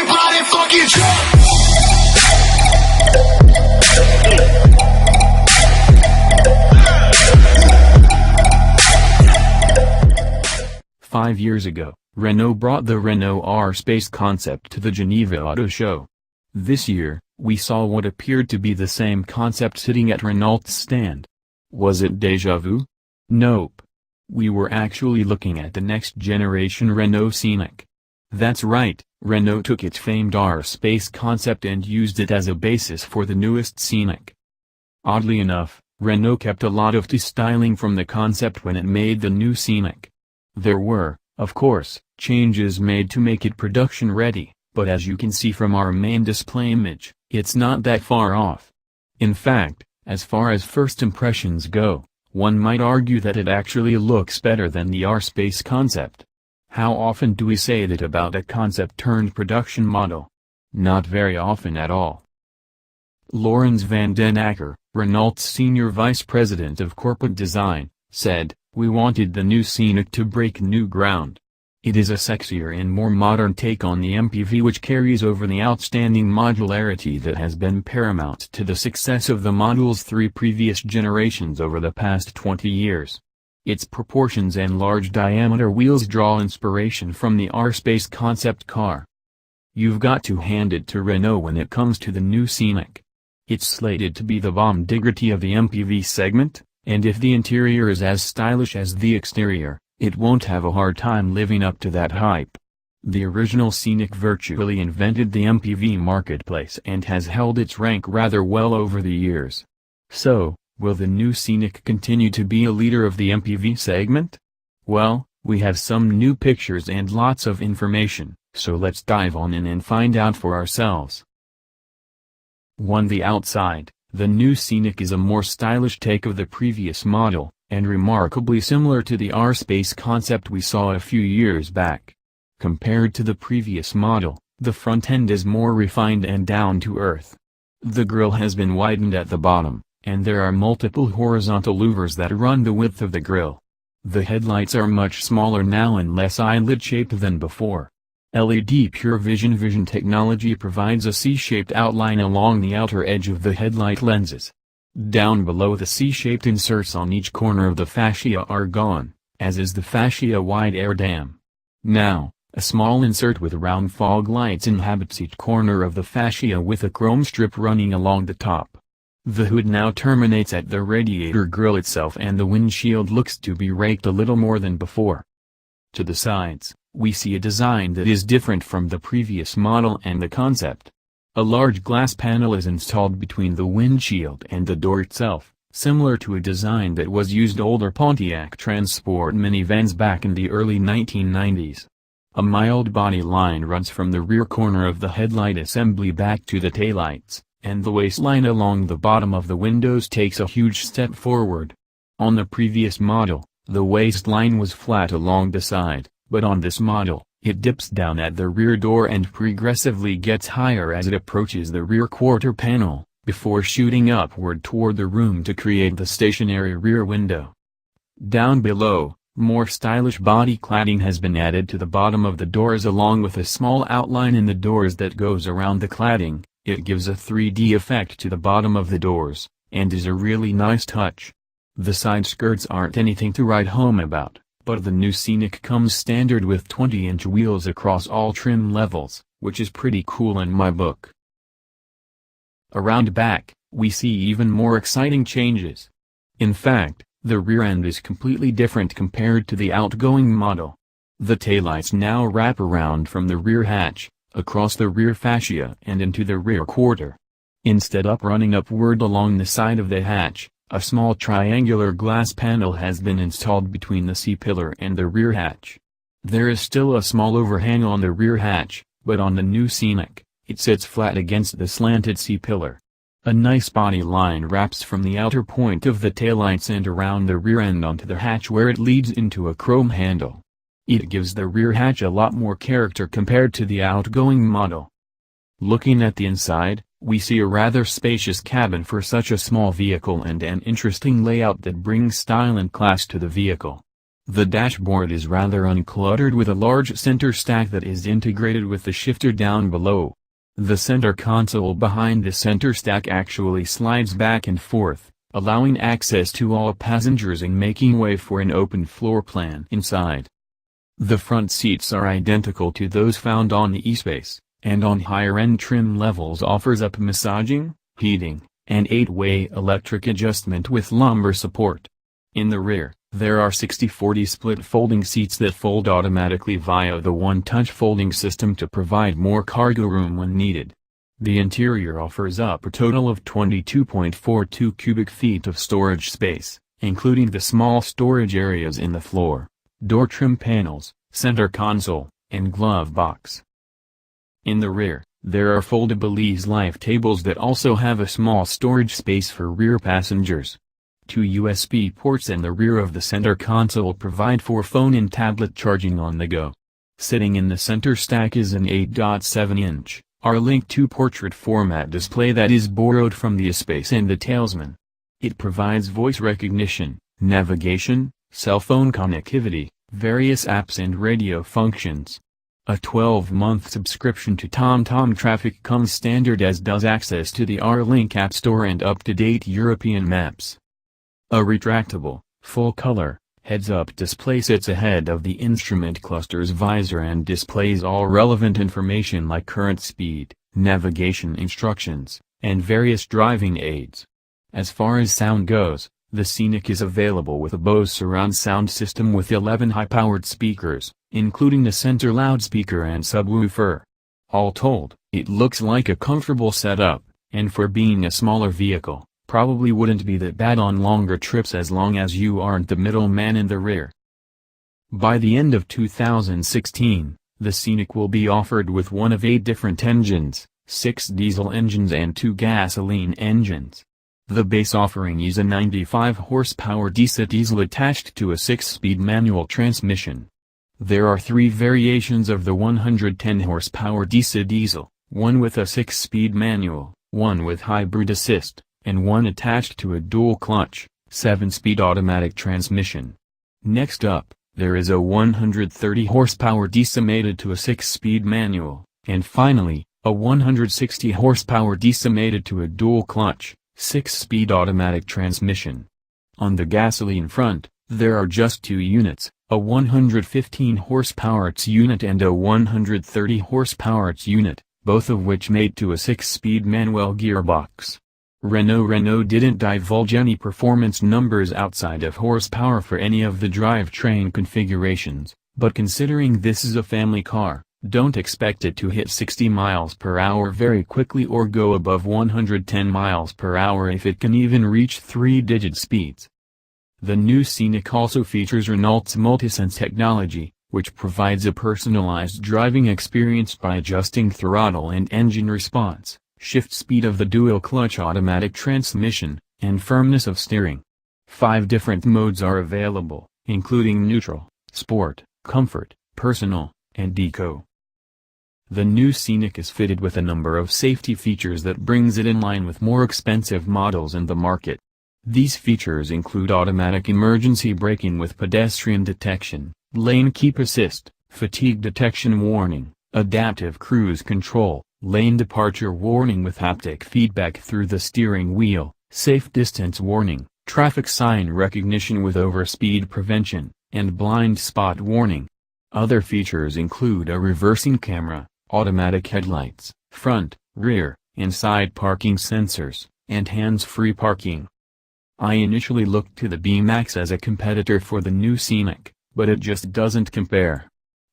Everybody fucking jump! 5 years ago, Renault brought the Renault R-Space concept to the Geneva Auto Show. This year, we saw what appeared to be the same concept sitting at Renault's stand. Was it déjà vu? Nope. We were actually looking at the next generation Renault Scenic. That's right, Renault took its famed R-Space concept and used it as a basis for the newest Scenic. Oddly enough, Renault kept a lot of the styling from the concept when it made the new Scenic. There were, of course, changes made to make it production ready, but as you can see from our main display image, it's not that far off. In fact, as far as first impressions go, one might argue that it actually looks better than the R-Space concept. How often do we say that about a concept-turned-production model? Not very often at all. Laurens van den Akker, Renault's senior vice president of corporate design, said, "We wanted the new Scenic to break new ground. It is a sexier and more modern take on the MPV which carries over the outstanding modularity that has been paramount to the success of the model's three previous generations over the past 20 years. Its proportions and large diameter wheels draw inspiration from the R-Space concept car. You've got to hand it to Renault when it comes to the new Scenic. It's slated to be the bomb diggity of the MPV segment, and if the interior is as stylish as the exterior, it won't have a hard time living up to that hype. The original Scenic virtually invented the MPV marketplace and has held its rank rather well over the years. So, will the new Scenic continue to be a leader of the MPV segment? Well, we have some new pictures and lots of information, so let's dive on in and find out for ourselves. 1. The outside. The new Scenic is a more stylish take of the previous model, and remarkably similar to the R-Space concept we saw a few years back. Compared to the previous model, the front end is more refined and down to earth. The grille has been widened at the bottom, and there are multiple horizontal louvers that run the width of the grille. The headlights are much smaller now and less eyelid-shaped than before. LED Pure Vision technology provides a C-shaped outline along the outer edge of the headlight lenses. Down below, the C-shaped inserts on each corner of the fascia are gone, as is the fascia wide air dam. Now, a small insert with round fog lights inhabits each corner of the fascia with a chrome strip running along the top. The hood now terminates at the radiator grille itself and the windshield looks to be raked a little more than before. To the sides, we see a design that is different from the previous model and the concept. A large glass panel is installed between the windshield and the door itself, similar to a design that was used older Pontiac Transport minivans back in the early 1990s. A mild body line runs from the rear corner of the headlight assembly back to the taillights, and the waistline along the bottom of the windows takes a huge step forward. On the previous model, the waistline was flat along the side, but on this model, it dips down at the rear door and progressively gets higher as it approaches the rear quarter panel, before shooting upward toward the room to create the stationary rear window. Down below, more stylish body cladding has been added to the bottom of the doors along with a small outline in the doors that goes around the cladding. It gives a 3D effect to the bottom of the doors, and is a really nice touch. The side skirts aren't anything to write home about, but the new Scenic comes standard with 20-inch wheels across all trim levels, which is pretty cool in my book. Around back, we see even more exciting changes. In fact, the rear end is completely different compared to the outgoing model. The taillights now wrap around from the rear hatch, across the rear fascia and into the rear quarter. Instead of running upward along the side of the hatch, a small triangular glass panel has been installed between the C-pillar and the rear hatch. There is still a small overhang on the rear hatch, but on the new Scenic, it sits flat against the slanted C-pillar. A nice body line wraps from the outer point of the taillights and around the rear end onto the hatch where it leads into a chrome handle. It gives the rear hatch a lot more character compared to the outgoing model. Looking at the inside, we see a rather spacious cabin for such a small vehicle and an interesting layout that brings style and class to the vehicle. The dashboard is rather uncluttered with a large center stack that is integrated with the shifter down below. The center console behind the center stack actually slides back and forth, allowing access to all passengers and making way for an open floor plan inside. The front seats are identical to those found on the E-Space, and on higher-end trim levels offers up massaging, heating, and 8-way electric adjustment with lumbar support. In the rear, there are 60/40 split folding seats that fold automatically via the one-touch folding system to provide more cargo room when needed. The interior offers up a total of 22.42 cubic feet of storage space, including the small storage areas in the floor, door trim panels, center console, and glove box. In the rear, there are foldable ease-life tables that also have a small storage space for rear passengers. 2 USB ports in the rear of the center console provide for phone and tablet charging on the go. Sitting in the center stack is an 8.7-inch, R-Link 2 portrait format display that is borrowed from the E-Space and the Talesman. It provides voice recognition, navigation, cell phone connectivity, various apps and radio functions. A 12-month subscription to TomTom Traffic comes standard, as does access to the R-Link App Store and up-to-date European maps. A retractable, full-color, heads-up display sits ahead of the instrument cluster's visor and displays all relevant information like current speed, navigation instructions, and various driving aids. As far as sound goes, the Scenic is available with a Bose surround sound system with 11 high-powered speakers, including the center loudspeaker and subwoofer. All told, it looks like a comfortable setup, and for being a smaller vehicle, probably wouldn't be that bad on longer trips as long as you aren't the middleman in the rear. By the end of 2016, the Scenic will be offered with one of 8 different engines, 6 diesel engines and 2 gasoline engines. The base offering is a 95 horsepower diesel attached to a 6-speed manual transmission. There are 3 variations of the 110 horsepower diesel, one with a 6-speed manual, one with hybrid assist, and one attached to a dual-clutch, 7-speed automatic transmission. Next up, there is a 130 horsepower mated to a 6-speed manual, and finally, a 160 horsepower mated to a dual-clutch, 6-speed automatic transmission. On the gasoline front, there are just 2 units, a 115 horsepower unit and a 130 horsepower unit, both of which mate to a 6-speed manual gearbox. Renault didn't divulge any performance numbers outside of horsepower for any of the drivetrain configurations, but considering this is a family car, don't expect it to hit 60 miles per hour very quickly or go above 110 miles per hour if it can even reach 3-digit speeds. The new Scenic also features Renault's MultiSense technology, which provides a personalized driving experience by adjusting throttle and engine response, shift speed of the dual-clutch automatic transmission, and firmness of steering. 5 different modes are available, including neutral, sport, comfort, personal, and eco. The new Scenic is fitted with a number of safety features that brings it in line with more expensive models in the market. These features include automatic emergency braking with pedestrian detection, lane keep assist, fatigue detection warning, adaptive cruise control, lane departure warning with haptic feedback through the steering wheel, safe distance warning, traffic sign recognition with overspeed prevention, and blind spot warning. Other features include a reversing camera, automatic headlights, front, rear, and side parking sensors, and hands-free parking. I initially looked to the B-Max as a competitor for the new Scenic, but it just doesn't compare.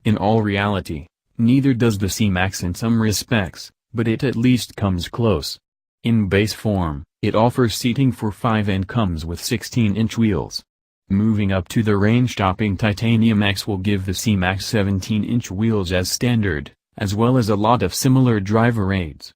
In all reality, neither does the C-Max in some respects, but it at least comes close. In base form, it offers seating for 5 and comes with 16-inch wheels. Moving up to the range-topping Titanium X will give the C-Max 17-inch wheels as standard, as well as a lot of similar driver aids.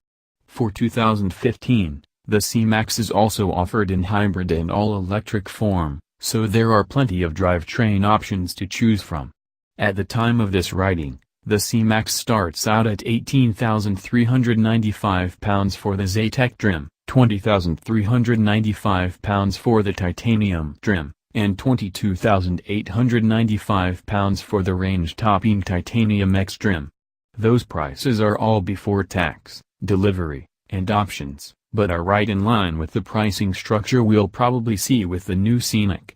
For 2015, the C-Max is also offered in hybrid and all-electric form, so there are plenty of drivetrain options to choose from. At the time of this writing, the C-Max starts out at £18,395 for the Zetec trim, £20,395 for the titanium trim, and £22,895 for the range-topping titanium X trim. Those prices are all before tax, delivery, and options, but are right in line with the pricing structure we'll probably see with the new Scenic.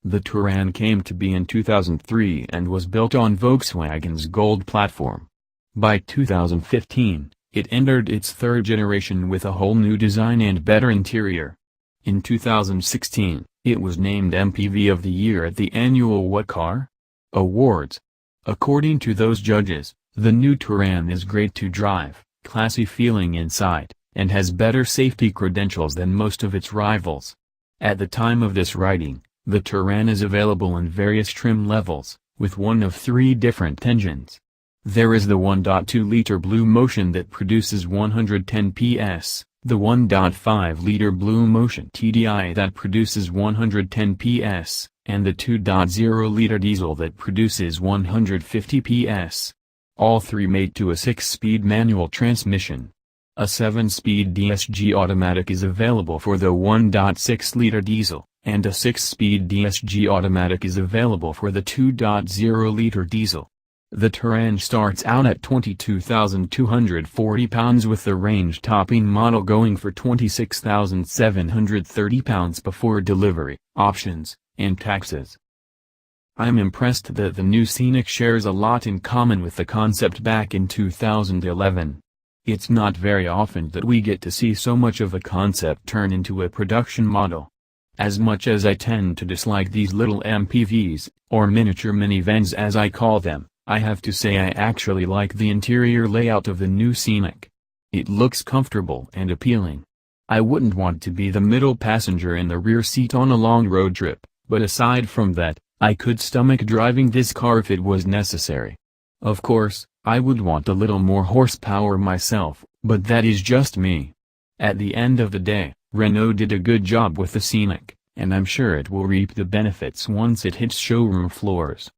The Touran came to be in 2003 and was built on Volkswagen's Gold platform. By 2015, it entered its third generation with a whole new design and better interior. In 2016, it was named MPV of the Year at the annual What Car? Awards. According to those judges, the new Touran is great to drive, classy feeling inside, and has better safety credentials than most of its rivals. At the time of this writing, the Touran is available in various trim levels, with one of 3 different engines. There is the 1.2-liter Blue Motion that produces 110 PS, the 1.5-liter Blue Motion TDI that produces 110 PS, and the 2.0-liter diesel that produces 150 PS. All 3 made to a 6-speed manual transmission. A 7-speed DSG automatic is available for the 1.6-liter diesel, and a 6-speed DSG automatic is available for the 2.0-liter diesel. The Touran starts out at £22,240 with the range-topping model going for £26,730 before delivery, options, and taxes. I'm impressed that the new Scenic shares a lot in common with the concept back in 2011. It's not very often that we get to see so much of a concept turn into a production model. As much as I tend to dislike these little MPVs, or miniature minivans as I call them, I have to say I actually like the interior layout of the new Scenic. It looks comfortable and appealing. I wouldn't want to be the middle passenger in the rear seat on a long road trip, but aside from that, I could stomach driving this car if it was necessary. Of course, I would want a little more horsepower myself, but that is just me. At the end of the day, Renault did a good job with the Scenic, and I'm sure it will reap the benefits once it hits showroom floors.